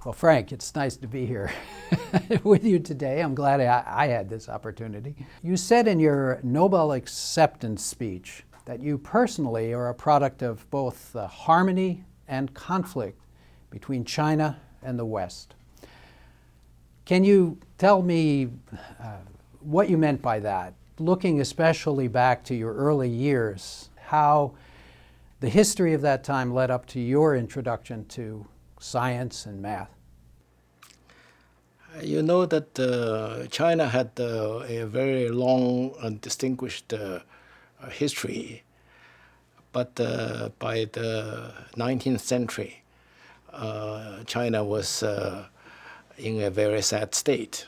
Well, Frank, it's nice to be here with you today. I'm glad I had this opportunity. You said in your Nobel acceptance speech that you personally are a product of both the harmony and conflict between China and the West. Can you tell me what you meant by that, looking especially back to your early years, how the history of that time led up to your introduction to science and math? You know that China had a very long and distinguished history, but by the 19th century, China was in a very sad state.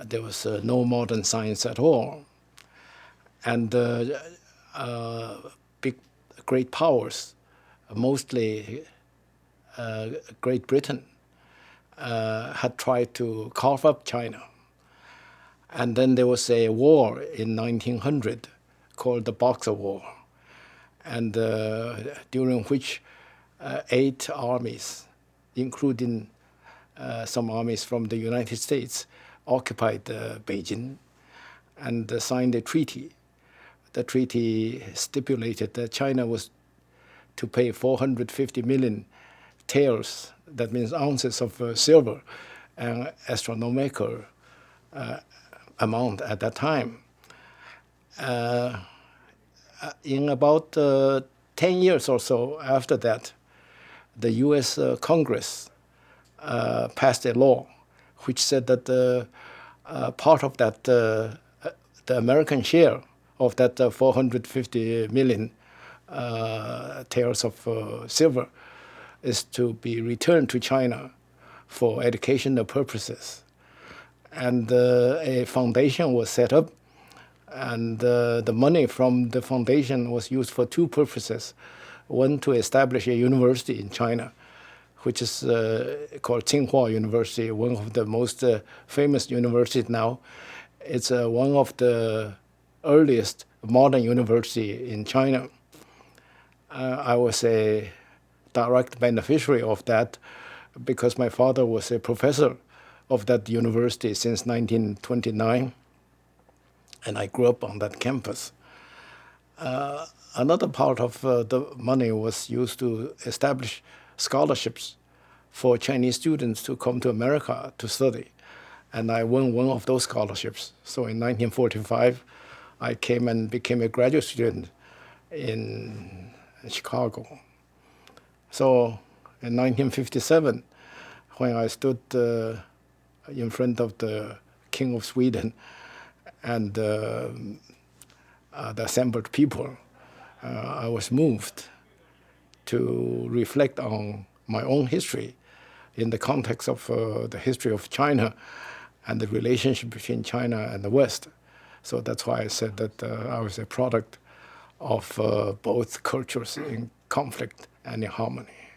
There was no modern science at all. And big, great powers, mostly Great Britain, had tried to carve up China. And then there was a war in 1900 called the Boxer War, and during which 8 armies, including some armies from the United States, occupied Beijing and signed a treaty. The treaty stipulated that China was to pay 450 million taels, that means ounces of silver, an astronomical amount at that time. In about 10 years or so after that, the US Congress passed a law which said that part of that, the American share of that 450 million taels of silver is to be returned to China for educational purposes. And a foundation was set up, and the money from the foundation was used for 2 purposes. One, to establish a university in China, which is called Tsinghua University, one of the most famous universities now. It's one of the earliest modern university in China. I was a direct beneficiary of that because my father was a professor of that university since 1929, and I grew up on that campus. Another part of the money was used to establish scholarships for Chinese students to come to America to study, and I won one of those scholarships. So in 1945, I came and became a graduate student in Chicago. So in 1957, when I stood in front of the King of Sweden and the assembled people, I was moved to reflect on my own history in the context of the history of China and the relationship between China and the West. So that's why I said that I was a product of both cultures in conflict and in harmony.